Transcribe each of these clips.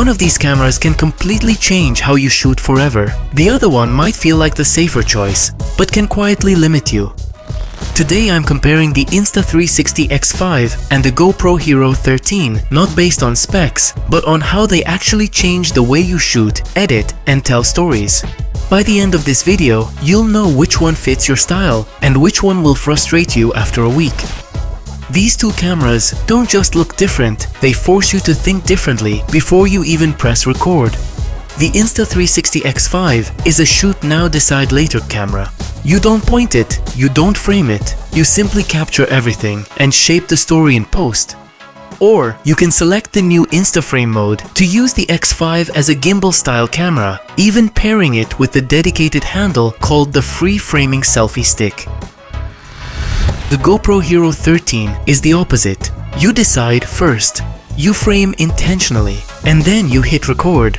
One of these cameras can completely change how you shoot forever. The other one might feel like the safer choice, but can quietly limit you. Today I'm comparing the Insta360 X5 and the GoPro Hero 13, not based on specs, but on how they actually change the way you shoot, edit, and tell stories. By the end of this video, you'll know which one fits your style and which one will frustrate you after a week. These two cameras don't just look different, they force you to think differently before you even press record. The Insta360 X5 is a shoot now decide later camera. You don't point it, you don't frame it, you simply capture everything and shape the story in post. Or you can select the new Instaframe mode to use the X5 as a gimbal style camera, even pairing it with the dedicated handle called the free framing selfie stick. The GoPro Hero 13 is the opposite. You decide first, you frame intentionally, and then you hit record.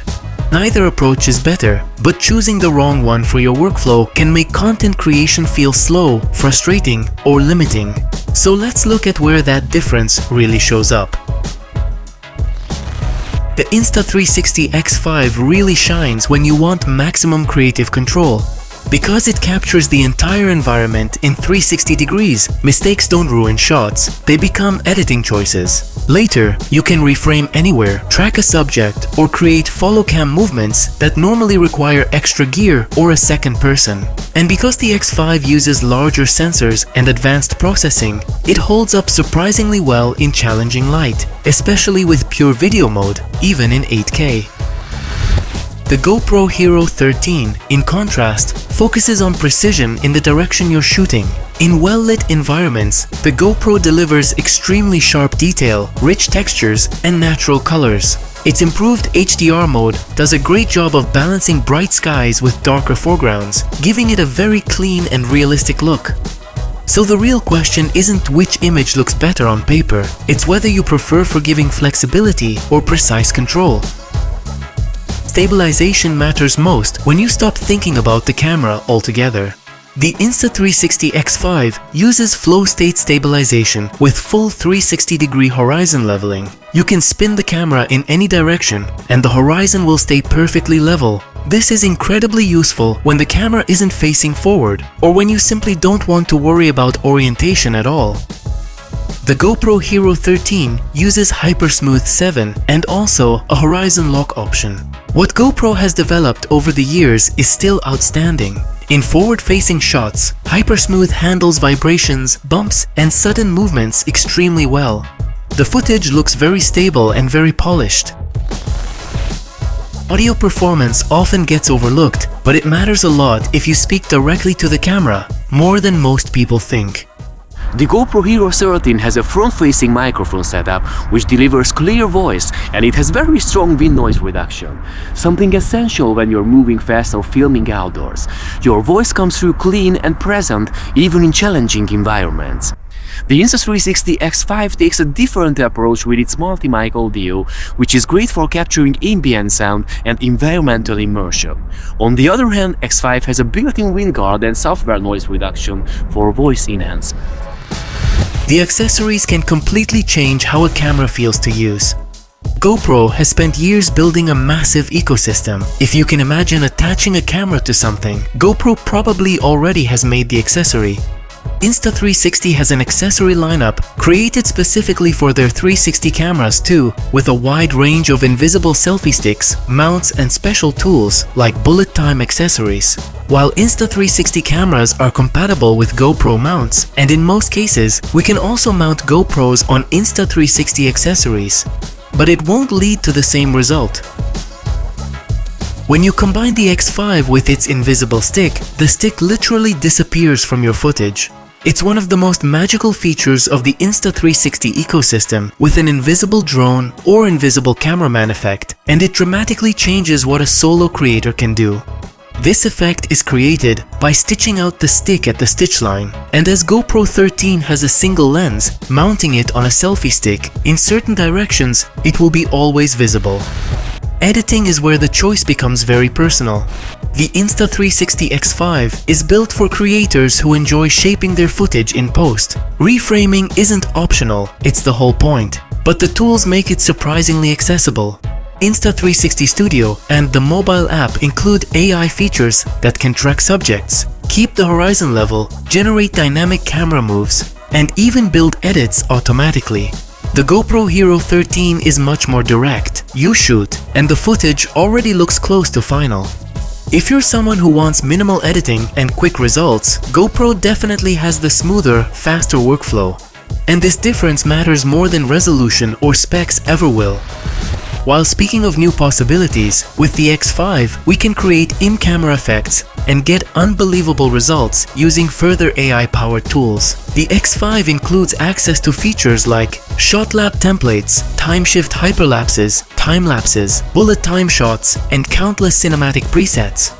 Neither approach is better, but choosing the wrong one for your workflow can make content creation feel slow, frustrating, or limiting. So let's look at where that difference really shows up. The Insta360 X5 really shines when you want maximum creative control. Because it captures the entire environment in 360 degrees, mistakes don't ruin shots, they become editing choices. Later, you can reframe anywhere, track a subject, or create follow cam movements that normally require extra gear or a second person. And because the X5 uses larger sensors and advanced processing, it holds up surprisingly well in challenging light, especially with pure video mode, even in 8K. The GoPro Hero 13, in contrast, focuses on precision in the direction you're shooting. In well-lit environments, the GoPro delivers extremely sharp detail, rich textures, and natural colors. Its improved HDR mode does a great job of balancing bright skies with darker foregrounds, giving it a very clean and realistic look. So the real question isn't which image looks better on paper, it's whether you prefer forgiving flexibility or precise control. Stabilization matters most when you stop thinking about the camera altogether. The Insta360 X5 uses flow state stabilization with full 360-degree horizon leveling. You can spin the camera in any direction and the horizon will stay perfectly level. This is incredibly useful when the camera isn't facing forward or when you simply don't want to worry about orientation at all. The GoPro Hero 13 uses Hypersmooth 7 and also a horizon lock option. What GoPro has developed over the years is still outstanding. In forward-facing shots, Hypersmooth handles vibrations, bumps, and sudden movements extremely well. The footage looks very stable and very polished. Audio performance often gets overlooked, but it matters a lot if you speak directly to the camera, more than most people think. The GoPro Hero 13 has a front-facing microphone setup which delivers clear voice, and it has very strong wind noise reduction, something essential when you're moving fast or filming outdoors. Your voice comes through clean and present even in challenging environments. The Insta360 X5 takes a different approach with its multi-mic audio, which is great for capturing ambient sound and environmental immersion. On the other hand, X5 has a built-in wind guard and software noise reduction for voice enhancement. The accessories can completely change how a camera feels to use. GoPro has spent years building a massive ecosystem. If you can imagine attaching a camera to something, GoPro probably already has made the accessory. Insta360 has an accessory lineup created specifically for their 360 cameras too, with a wide range of invisible selfie sticks, mounts, and special tools like bullet time accessories. While Insta360 cameras are compatible with GoPro mounts, and in most cases, we can also mount GoPros on Insta360 accessories, but it won't lead to the same result. When you combine the X5 with its invisible stick, the stick literally disappears from your footage. It's one of the most magical features of the Insta360 ecosystem, with an invisible drone or invisible cameraman effect, and it dramatically changes what a solo creator can do. This effect is created by stitching out the stick at the stitch line, and as GoPro 13 has a single lens, mounting it on a selfie stick in certain directions, it will be always visible. Editing is where the choice becomes very personal. The Insta360 X5 is built for creators who enjoy shaping their footage in post. Reframing isn't optional, it's the whole point, but the tools make it surprisingly accessible. Insta360 Studio and the mobile app include AI features that can track subjects, keep the horizon level, generate dynamic camera moves, and even build edits automatically. The GoPro Hero 13 is much more direct. You shoot, and the footage already looks close to final. If you're someone who wants minimal editing and quick results, GoPro definitely has the smoother, faster workflow. And this difference matters more than resolution or specs ever will. While speaking of new possibilities, with the X5 we can create in-camera effects and get unbelievable results using further AI-powered tools. The X5 includes access to features like shot lap templates, time shift hyperlapses, time-lapses, bullet time shots, and countless cinematic presets.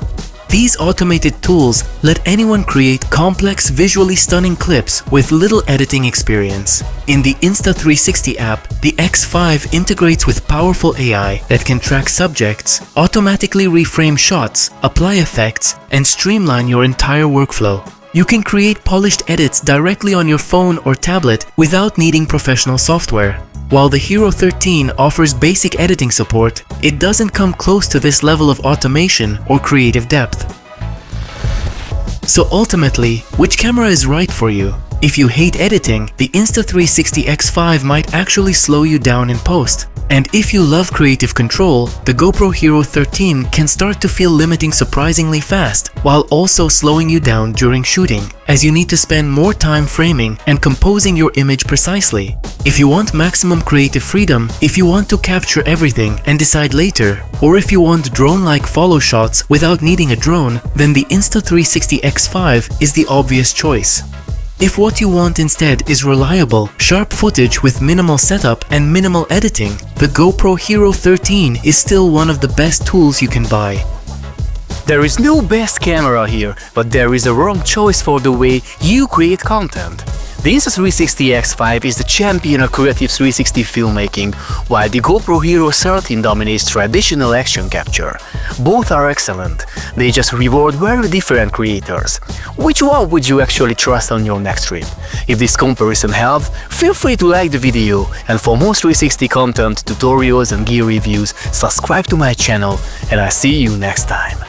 These automated tools let anyone create complex, visually stunning clips with little editing experience. In the Insta360 app, the X5 integrates with powerful AI that can track subjects, automatically reframe shots, apply effects, and streamline your entire workflow. You can create polished edits directly on your phone or tablet without needing professional software. While the Hero 13 offers basic editing support, it doesn't come close to this level of automation or creative depth. So ultimately, which camera is right for you? If you hate editing, the Insta360 X5 might actually slow you down in post. And if you love creative control, the GoPro Hero 13 can start to feel limiting surprisingly fast, while also slowing you down during shooting, as you need to spend more time framing and composing your image precisely. If you want maximum creative freedom, if you want to capture everything and decide later, or if you want drone-like follow shots without needing a drone, then the Insta360 X5 is the obvious choice. If what you want instead is reliable, sharp footage with minimal setup and minimal editing, the GoPro Hero 13 is still one of the best tools you can buy. There is no best camera here, but there is a wrong choice for the way you create content. The Insta360 X5 is the champion of creative 360 filmmaking, while the GoPro Hero 13 dominates traditional action capture. Both are excellent, they just reward very different creators. Which one would you actually trust on your next trip? If this comparison helped, feel free to like the video, and for more 360 content, tutorials and gear reviews, subscribe to my channel, and I'll see you next time.